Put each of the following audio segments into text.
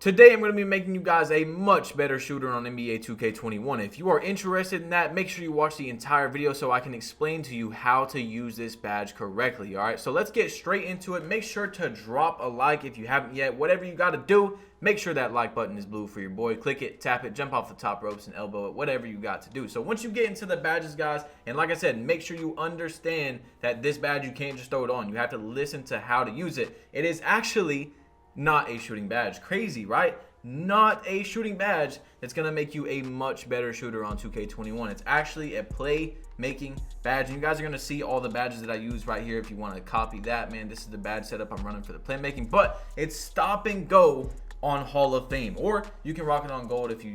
Today, I'm going to be making you guys a much better shooter on NBA 2K21. If you are interested in that, make sure you watch the entire video so I can explain to you how to use this badge correctly. Alright, so let's get straight into it. Make sure to drop a like if you haven't yet. Whatever you got to do, make sure that like button is blue for your boy. Click it, tap it, jump off the top ropes and elbow it, whatever you got to do. So once you get into the badges, guys, and like I said, make sure you understand that this badge, you can't just throw it on. You have to listen to how to use it. It is actually not a shooting badge. Crazy, right? Not a shooting badge that's gonna make you a much better shooter on 2K21. It's actually a play-making badge. And you guys are gonna see all the badges that I use right here if you want to copy that, man. This is the badge setup I'm running for the playmaking, but it's stop and go on Hall of Fame, or you can rock it on gold if you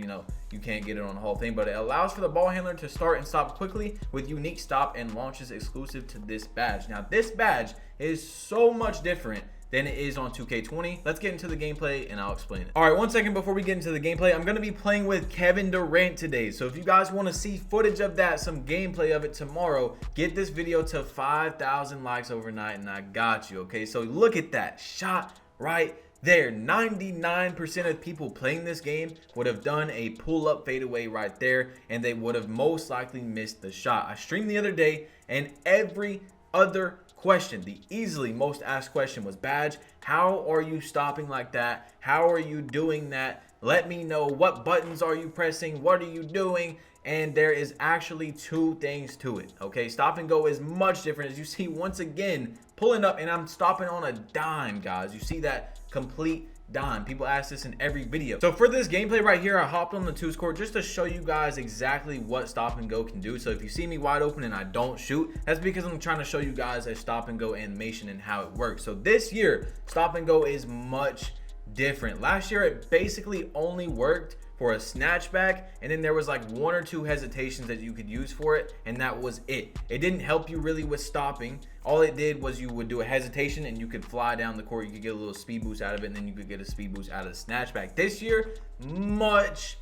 can't get it on Hall of Fame. But it allows for the ball handler to start and stop quickly with unique stop and launches exclusive to this badge. Now this badge is so much different than it is on 2K20. Let's get into the gameplay and I'll explain it. All right, 1 second before we get into the gameplay, I'm gonna be playing with Kevin Durant today. So if you guys wanna see footage of that, some gameplay of it tomorrow, get this video to 5,000 likes overnight and I got you, okay? So look at that shot right there. 99% of people playing this game would have done a pull-up fadeaway right there, and they would have most likely missed the shot. I streamed the other day, and every other question, the easily most asked question was, badge, how are you stopping like that? How are you doing that? Let me know. What buttons are you pressing? What are you doing? And there is actually two things to it, okay? Stop and go is much different. As you see, once again, pulling up, and I'm stopping on a dime, guys. You see that complete dime. People ask this in every video. So for this gameplay right here, I hopped on the twos court just to show you guys exactly what stop and go can do. So if you see me wide open and I don't shoot, that's because I'm trying to show you guys a stop and go animation and how it works. So this year, stop and go is much different. Last year, it basically only worked for a snatchback, and then there was like 1 or 2 hesitations that you could use for it, and that was it. It didn't help you really with stopping. All it did was you would do a hesitation and you could fly down the court. You could get a little speed boost out of it, and then you could get a speed boost out of the snatchback. This year, much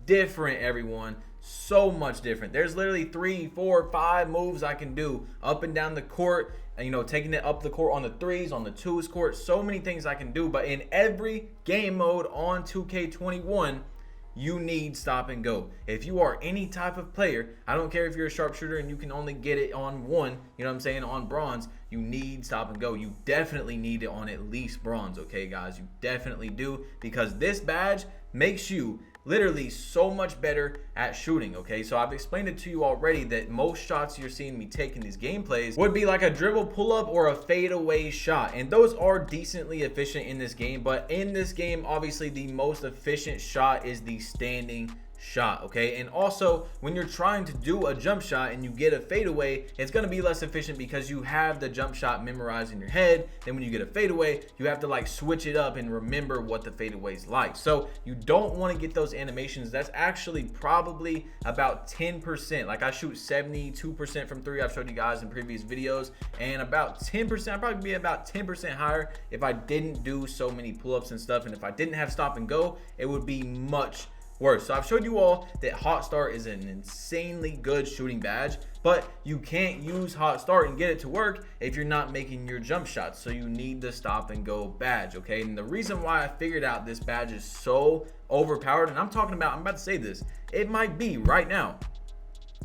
different, everyone. So much different. There's literally 3, 4, 5 moves I can do up and down the court, and taking it up the court on the threes, on the twos court. So many things I can do, but in every game mode on 2K21, you need stop and go. If you are any type of player, I don't care if you're a sharpshooter and you can only get it on one, you know what I'm saying, on bronze, you need stop and go. You definitely need it on at least bronze, okay, guys? You definitely do, because this badge makes you literally so much better at shooting, okay? So I've explained it to you already that most shots you're seeing me take in these gameplays would be like a dribble pull-up or a fadeaway shot, and those are decently efficient in this game. But in this game, obviously the most efficient shot is the standing shot, okay? And also, when you're trying to do a jump shot and you get a fadeaway, it's going to be less efficient because you have the jump shot memorized in your head. Then when you get a fadeaway, you have to like switch it up and remember what the fadeaway is like. So you don't want to get those animations. That's actually probably about 10%. Like I shoot 72% from 3. I've showed you guys in previous videos, and about 10%, I'd probably be about 10% higher if I didn't do so many pull-ups and stuff. And if I didn't have stop and go, it would be much worse. So I've showed you all that Hot Start is an insanely good shooting badge, but you can't use Hot Start and get it to work if you're not making your jump shots. So you need the stop and go badge, okay? And the reason why I figured out this badge is so overpowered, and I'm about to say this, it might be right now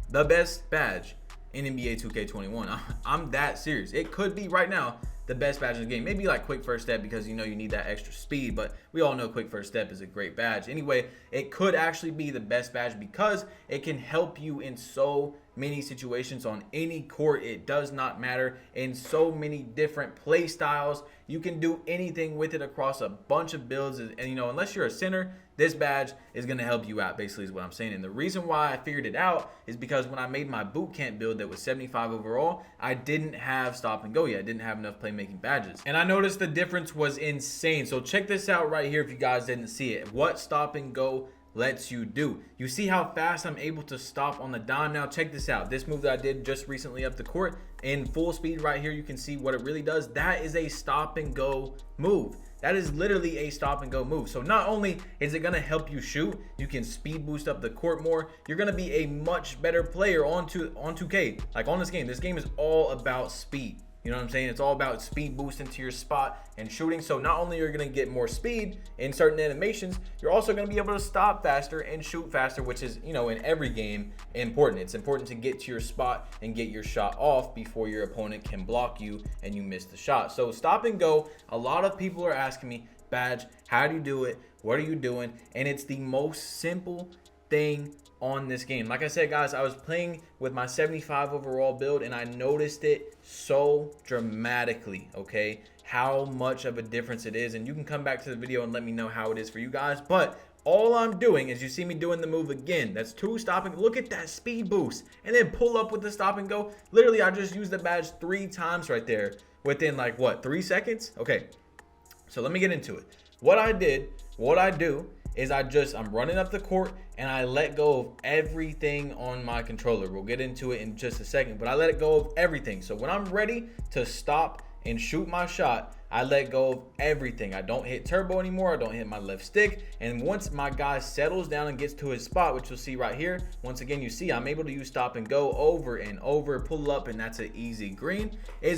the best badge in NBA 2K21. I'm that serious. It could be right now the best badge in the game. Maybe like quick first step, because you need that extra speed, but we all know quick first step is a great badge. Anyway, it could actually be the best badge because it can help you in so many situations on any court. It does not matter, in so many different play styles. You can do anything with it across a bunch of builds, and unless you're a center, this badge is going to help you out, basically is what I'm saying. And the reason why I figured it out is because when I made my boot camp build that was 75 overall, I didn't have stop and go yet. I didn't have enough playmaking badges, and I noticed the difference was insane. So check this out right here if you guys didn't see it. What stop and go lets you do. You see how fast I'm able to stop on the dime. Now check this out. This move that I did just recently up the court in full speed right here, you can see what it really does. That is a stop and go move. That is literally a stop and go move. So not only is it going to help you shoot, you can speed boost up the court more. You're going to be a much better player on 2K. Like on this game is all about speed. You know what I'm saying? It's all about speed boosting to your spot and shooting. So not only are you going to get more speed in certain animations, you're also going to be able to stop faster and shoot faster, which is, you know, in every game important. It's important to get to your spot and get your shot off before your opponent can block you and you miss the shot. So stop and go. A lot of people are asking me, Badge, how do you do it? What are you doing? And it's the most simple thing on this game. Like I said, guys, I was playing with my 75 overall build and I noticed it so dramatically, okay, how much of a difference it is. And you can come back to the video and let me know how it is for you guys. But all I'm doing is, you see me doing the move again. That's 2 stopping. Look at that speed boost. And then pull up with the stop and go. Literally, I just used the badge 3 times right there within like, what, 3 seconds? Okay, so let me get into it. What I do is I'm running up the court and I let go of everything on my controller. We'll get into it in just a second, but I let it go of everything. So when I'm ready to stop and shoot my shot, I let go of everything. I don't hit turbo anymore. I don't hit my left stick. And once my guy settles down and gets to his spot, which you'll see right here, once again, you see I'm able to use stop and go over and over, pull up, and that's an easy green.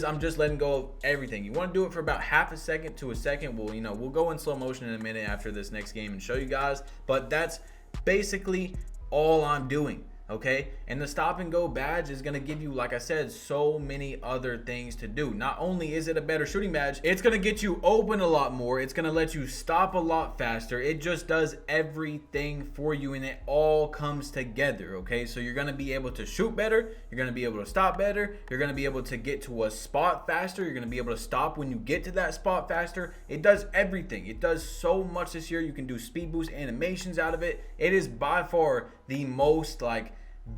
I'm just letting go of everything. You want to do it for about half a second to a second. We'll go in slow motion in a minute after this next game and show you guys, but that's basically all I'm doing. Okay, and the stop and go badge is going to give you, like I said, so many other things to do. Not only is it a better shooting badge, it's going to get you open a lot more. It's going to let you stop a lot faster. It just does everything for you, and it all comes together. Okay, so you're going to be able to shoot better. You're going to be able to stop better. You're going to be able to get to a spot faster. You're going to be able to stop when you get to that spot faster. It does everything. It does so much this year. You can do speed boost animations out of it. It is by far the most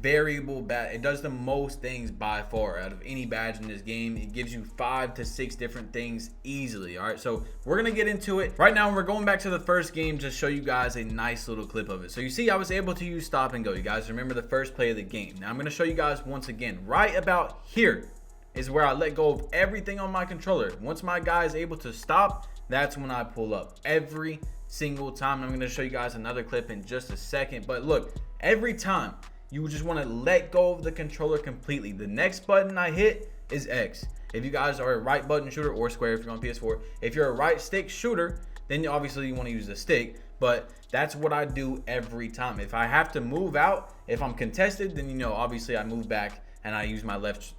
variable badge. It does the most things by far out of any badge in this game. It gives you 5 to 6 different things easily. All right, so we're gonna get into it right now, and we're going back to the first game to show you guys a nice little clip of it. So you see I was able to use stop and go. You guys remember the first play of the game. Now I'm gonna show you guys once again. Right about here is where I let go of everything on my controller. Once my guy is able to stop, that's when I pull up every single time. I'm gonna show you guys another clip in just a second, but look, every time you just want to let go of the controller completely. The next button I hit is X. If you guys are a right button shooter, or square if you're on PS4, if you're a right stick shooter, then obviously you want to use the stick, but that's what I do every time. If I have to move out, if I'm contested, then obviously I move back and I use my left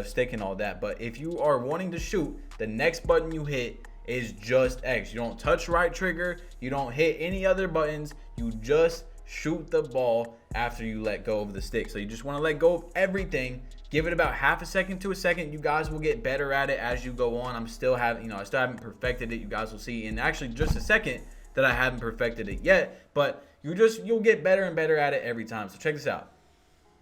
stick and all that. But if you are wanting to shoot, the next button you hit is just X. You don't touch right trigger, you don't hit any other buttons, you just shoot the ball after you let go of the stick. So you just want to let go of everything. Give it about half a second to a second. You guys will get better at it as you go on. I still haven't perfected it. You guys will see in actually just a second that I haven't perfected it yet, but you'll get better and better at it every time. So check this out.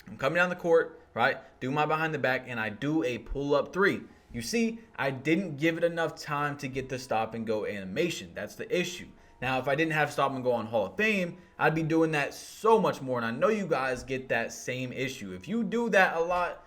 I'm coming down the court, right? Do my behind the back, and I do a pull-up 3. You see, I didn't give it enough time to get the stop and go animation. That's the issue. Now, if I didn't have stop and go on Hall of Fame, I'd be doing that so much more. And I know you guys get that same issue. If you do that a lot,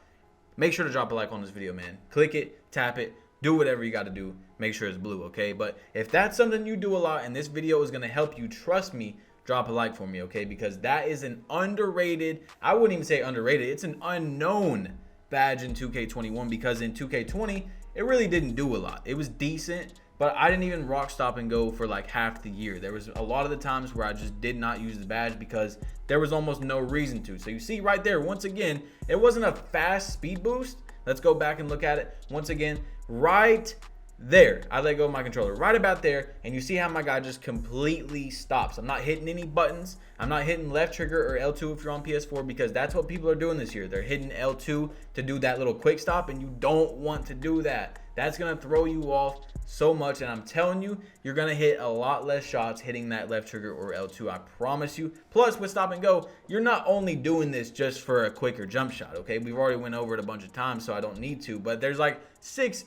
make sure to drop a like on this video, man. Click it, tap it, do whatever you got to do. Make sure it's blue, okay? But if that's something you do a lot and this video is going to help you, trust me, drop a like for me, okay? Because that is an underrated, I wouldn't even say underrated, it's an unknown badge in 2K21, because in 2K20, it really didn't do a lot. It was decent, but I didn't even rock stop and go for like half the year. There was a lot of the times where I just did not use the badge because there was almost no reason to. So you see right there, once again, it wasn't a fast speed boost. Let's go back and look at it once again. Right there, I let go of my controller right about there, and you see how my guy just completely stops. I'm not hitting any buttons. I'm not hitting left trigger or L2 if you're on PS4, because that's what people are doing this year. They're hitting L2 to do that little quick stop, and you don't want to do that. That's gonna throw you off so much, and I'm telling you, you're gonna hit a lot less shots hitting that left trigger or L2, I promise you. Plus, with stop and go, you're not only doing this just for a quicker jump shot, okay? We've already went over it a bunch of times, so I don't need to, but there's like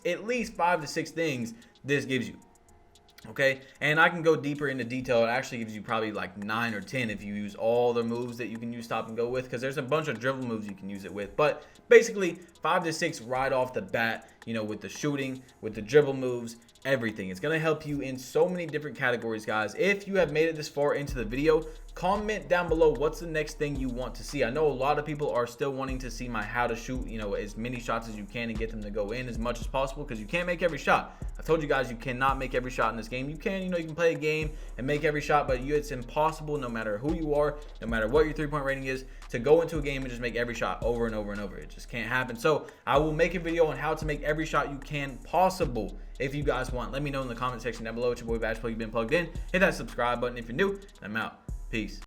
at least 5 to 6 things this gives you, okay? And I can go deeper into detail. It actually gives you probably like 9 or 10 if you use all the moves that you can use stop and go with, because there's a bunch of dribble moves you can use it with. But basically 5 to 6 right off the bat. you know, with the shooting, with the dribble moves, everything. It's going to help you in so many different categories, guys. If you have made it this far into the video, comment down below what's the next thing you want to see. I know a lot of people are still wanting to see my how to shoot, you know, as many shots as you can and get them to go in as much as possible, because you can't make every shot. I've told you guys you cannot make every shot in this game. You can, you know, you can play a game and make every shot, but it's impossible, no matter who you are, no matter what your three-point rating is, to go into a game and just make every shot over and over and over. It just can't happen. So I will make a video on how to make every shot you can possible. If you guys want, let me know in the comment section down below. It's your boy Badge Plug. You've been plugged in. Hit that subscribe button if you're new. I'm out. Peace.